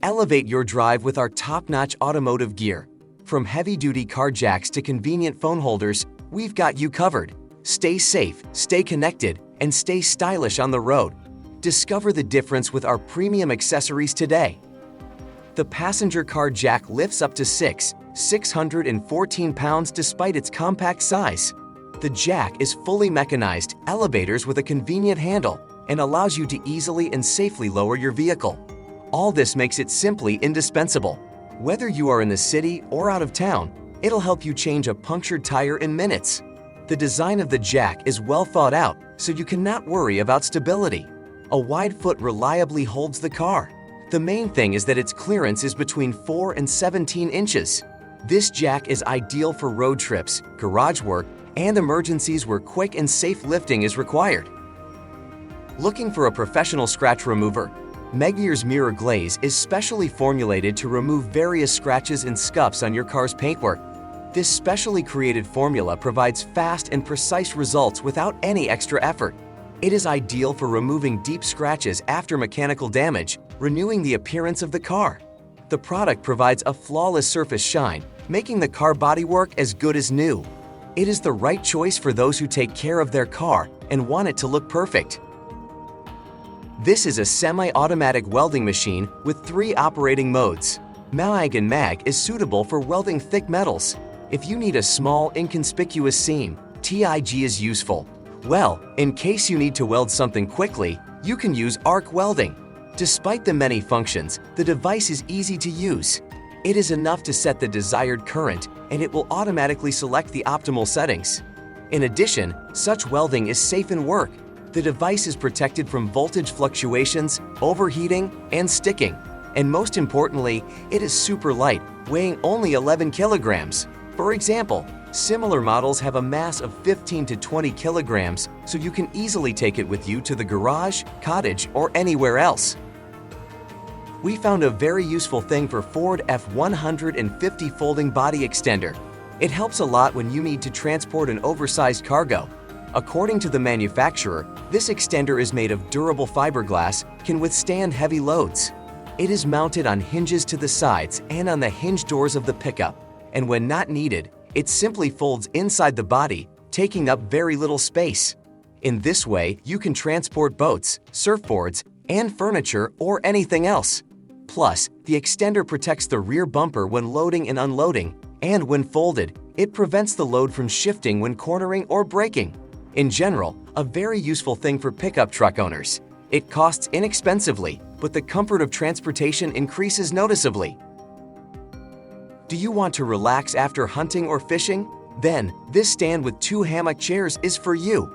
Elevate your drive with our top-notch automotive gear. From heavy-duty car jacks to convenient phone holders, we've got you covered. Stay safe, stay connected, and stay stylish on the road. Discover the difference with our premium accessories today. The passenger car jack lifts up to 614 pounds despite its compact size. The jack is fully mechanized elevators with a convenient handle and allows you to easily and safely lower your vehicle. All this makes it simply indispensable. Whether you are in the city or out of town, it'll help you change a punctured tire in minutes. The design of the jack is well thought out, so you cannot worry about stability. A wide foot reliably holds the car. The main thing is that its clearance is between 4 and 17 inches. This jack is ideal for road trips, garage work, and emergencies where quick and safe lifting is required. Looking for a professional scratch remover? Meguiar's Mirror Glaze is specially formulated to remove various scratches and scuffs on your car's paintwork. This specially created formula provides fast and precise results without any extra effort. It is ideal for removing deep scratches after mechanical damage, renewing the appearance of the car. The product provides a flawless surface shine, making the car bodywork as good as new. It is the right choice for those who take care of their car and want it to look perfect. This is a semi-automatic welding machine with 3 operating modes. MAG and MAG is suitable for welding thick metals. If you need a small, inconspicuous seam, TIG is useful. Well, in case you need to weld something quickly, you can use arc welding. Despite the many functions, the device is easy to use. It is enough to set the desired current, and it will automatically select the optimal settings. In addition, such welding is safe in work. The device is protected from voltage fluctuations, overheating, and sticking. And most importantly, it is super light, weighing only 11 kilograms. For example, similar models have a mass of 15 to 20 kilograms, so you can easily take it with you to the garage, cottage, or anywhere else. We found a very useful thing for Ford F-150 folding body extender. It helps a lot when you need to transport an oversized cargo. According to the manufacturer, this extender is made of durable fiberglass, can withstand heavy loads. It is mounted on hinges to the sides and on the hinge doors of the pickup, and when not needed, it simply folds inside the body, taking up very little space. In this way, you can transport boats, surfboards, and furniture or anything else. Plus, the extender protects the rear bumper when loading and unloading, and when folded, it prevents the load from shifting when cornering or braking. In general, a very useful thing for pickup truck owners. It costs inexpensively, but the comfort of transportation increases noticeably. Do you want to relax after hunting or fishing? Then, this stand with 2 hammock chairs is for you.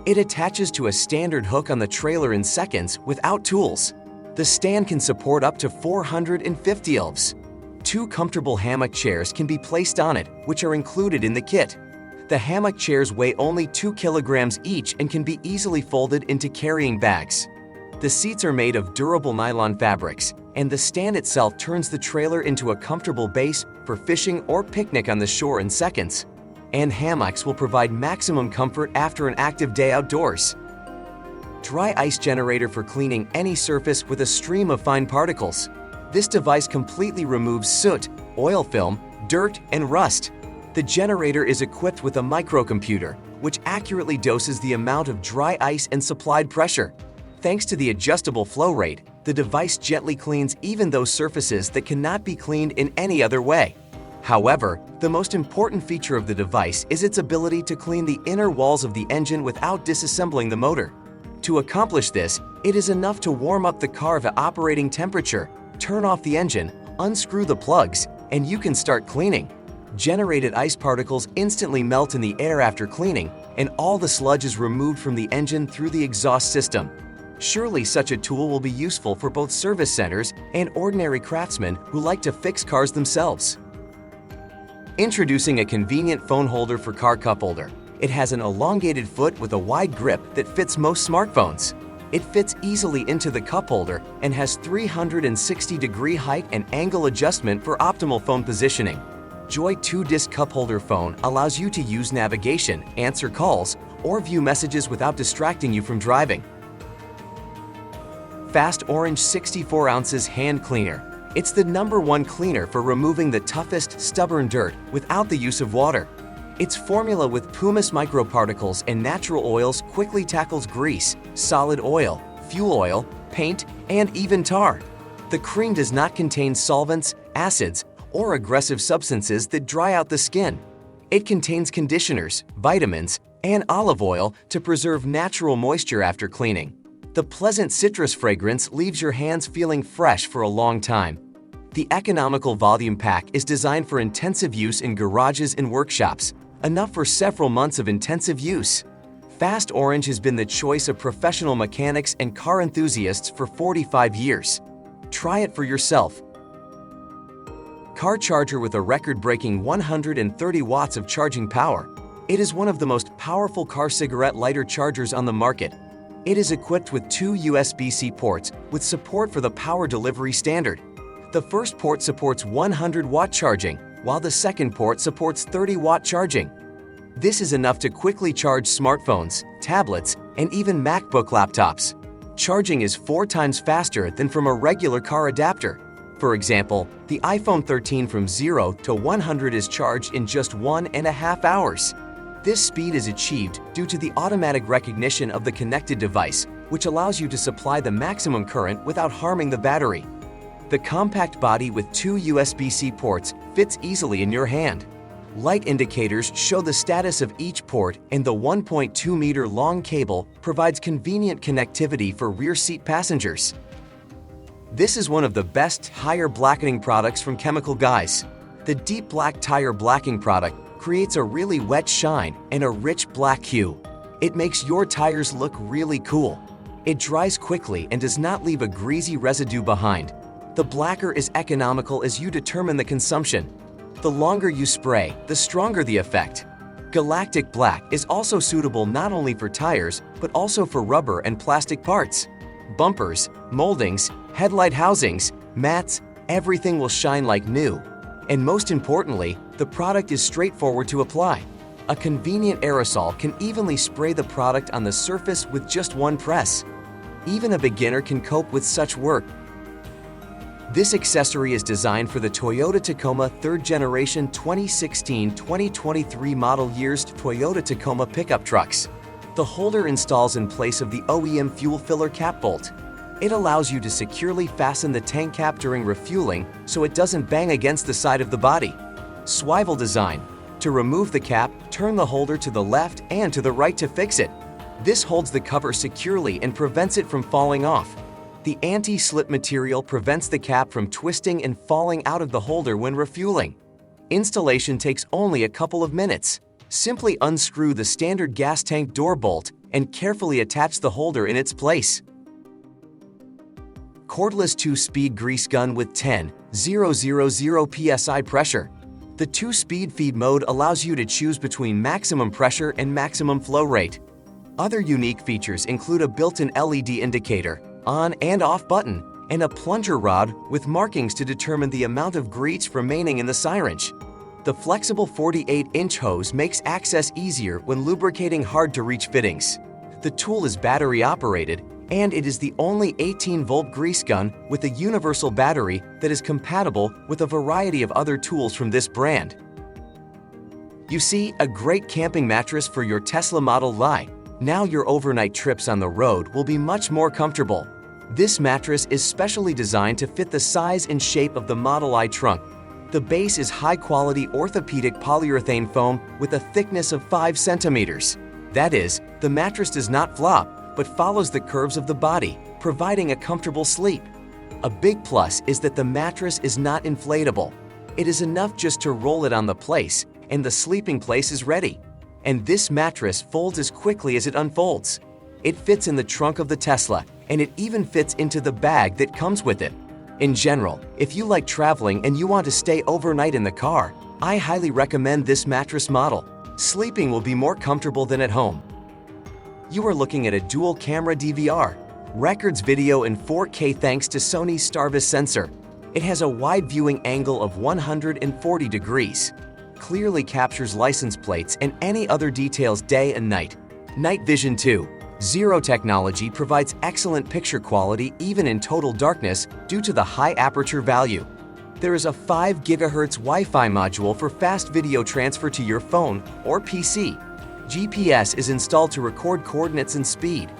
It attaches to a standard hook on the trailer in seconds without tools. The stand can support up to 450 elves. 2 comfortable hammock chairs can be placed on it, which are included in the kit. The hammock chairs weigh only 2 kilograms each and can be easily folded into carrying bags. The seats are made of durable nylon fabrics, and the stand itself turns the trailer into a comfortable base for fishing or picnic on the shore in seconds. And hammocks will provide maximum comfort after an active day outdoors. Dry ice generator for cleaning any surface with a stream of fine particles. This device completely removes soot, oil film, dirt, and rust. The generator is equipped with a microcomputer, which accurately doses the amount of dry ice and supplied pressure. Thanks to the adjustable flow rate, the device gently cleans even those surfaces that cannot be cleaned in any other way. However, the most important feature of the device is its ability to clean the inner walls of the engine without disassembling the motor. To accomplish this, it is enough to warm up the car to operating temperature, turn off the engine, unscrew the plugs, and you can start cleaning. Generated ice particles instantly melt in the air after cleaning, and all the sludge is removed from the engine through the exhaust system. Surely such a tool will be useful for both service centers and ordinary craftsmen who like to fix cars themselves. Introducing a convenient phone holder for car Cupholder. It has an elongated foot with a wide grip that fits most smartphones. It fits easily into the Cupholder and has 360-degree height and angle adjustment for optimal phone positioning. Joy 2-disc Cupholder phone allows you to use navigation, answer calls, or view messages without distracting you from driving. Fast Orange 64 ounces hand cleaner. It's the #1 cleaner for removing the toughest, stubborn dirt without the use of water. Its formula with pumice microparticles and natural oils quickly tackles grease, solid oil, fuel oil, paint, and even tar. The cream does not contain solvents, acids, or aggressive substances that dry out the skin. It contains conditioners, vitamins, and olive oil to preserve natural moisture after cleaning. The pleasant citrus fragrance leaves your hands feeling fresh for a long time. The economical volume pack is designed for intensive use in garages and workshops, enough for several months of intensive use. Fast Orange has been the choice of professional mechanics and car enthusiasts for 45 years. Try it for yourself. Car charger with a record-breaking 130 watts of charging power. It is one of the most powerful car cigarette lighter chargers on the market. It is equipped with 2 USB-C ports with support for the power delivery standard. The first port supports 100-watt charging, while the second port supports 30-watt charging. This is enough to quickly charge smartphones, tablets, and even MacBook laptops. Charging is 4 times faster than from a regular car adapter. For example, the iPhone 13 from 0 to 100 is charged in just 1.5 hours. This speed is achieved due to the automatic recognition of the connected device, which allows you to supply the maximum current without harming the battery. The compact body with 2 USB-C ports fits easily in your hand. Light indicators show the status of each port, and the 1.2-meter long cable provides convenient connectivity for rear seat passengers. This is one of the best tire blackening products from Chemical Guys. The Deep Black Tire Blacking product creates a really wet shine and a rich black hue. It makes your tires look really cool. It dries quickly and does not leave a greasy residue behind. The blacker is economical as you determine the consumption. The longer you spray, the stronger the effect. Galactic Black is also suitable not only for tires, but also for rubber and plastic parts. Bumpers, moldings, headlight housings, mats, everything will shine like new. And most importantly, the product is straightforward to apply. A convenient aerosol can evenly spray the product on the surface with just one press. Even a beginner can cope with such work. This accessory is designed for the Toyota Tacoma 3rd Generation 2016-2023 model years Toyota Tacoma pickup trucks. The holder installs in place of the OEM fuel filler cap bolt. It allows you to securely fasten the tank cap during refueling so it doesn't bang against the side of the body. Swivel design. To remove the cap, turn the holder to the left and to the right to fix it. This holds the cover securely and prevents it from falling off. The anti-slip material prevents the cap from twisting and falling out of the holder when refueling. Installation takes only a couple of minutes. Simply unscrew the standard gas tank door bolt and carefully attach the holder in its place. Cordless 2-speed grease gun with 10,000 psi pressure. The 2-speed feed mode allows you to choose between maximum pressure and maximum flow rate. Other unique features include a built-in LED indicator, on and off button, and a plunger rod with markings to determine the amount of grease remaining in the syringe. The flexible 48-inch hose makes access easier when lubricating hard-to-reach fittings. The tool is battery-operated, and it is the only 18-volt grease gun with a universal battery that is compatible with a variety of other tools from this brand. You see, a great camping mattress for your Tesla Model Y. Now your overnight trips on the road will be much more comfortable. This mattress is specially designed to fit the size and shape of the Model Y trunk. The base is high-quality orthopedic polyurethane foam with a thickness of 5 centimeters. That is, the mattress does not flop, but follows the curves of the body, providing a comfortable sleep. A big plus is that the mattress is not inflatable. It is enough just to roll it on the place, and the sleeping place is ready. And this mattress folds as quickly as it unfolds. It fits in the trunk of the Tesla, and it even fits into the bag that comes with it. In general, if you like traveling and you want to stay overnight in the car, I highly recommend this mattress model. Sleeping will be more comfortable than at home. You are looking at a dual-camera DVR. Records video in 4K thanks to Sony's Starvis sensor. It has a wide viewing angle of 140 degrees. Clearly captures license plates and any other details day and night. Night vision 2. Zero technology provides excellent picture quality even in total darkness due to the high aperture value. There is a 5 GHz Wi-Fi module for fast video transfer to your phone or PC. GPS is installed to record coordinates and speed.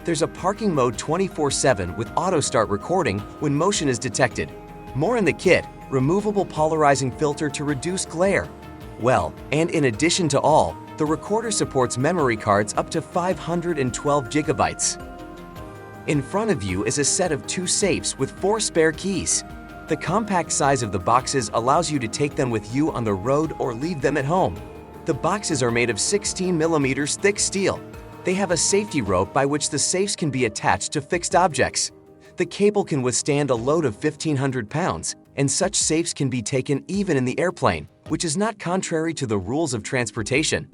There's a parking mode 24/7 with auto start recording when motion is detected. More in the kit, removable polarizing filter to reduce glare. Well, and in addition to all, the recorder supports memory cards up to 512 gigabytes. In front of you is a set of 2 safes with 4 spare keys. The compact size of the boxes allows you to take them with you on the road or leave them at home. The boxes are made of 16 mm thick steel. They have a safety rope by which the safes can be attached to fixed objects. The cable can withstand a load of 1,500 pounds, and such safes can be taken even in the airplane, which is not contrary to the rules of transportation.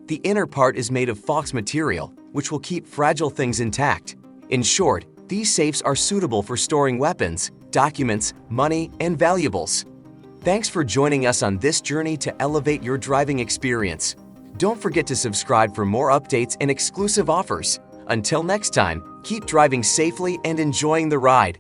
The inner part is made of Fox material, which will keep fragile things intact. In short, these safes are suitable for storing weapons, documents, money, and valuables. Thanks for joining us on this journey to elevate your driving experience. Don't forget to subscribe for more updates and exclusive offers. Until next time, keep driving safely and enjoying the ride.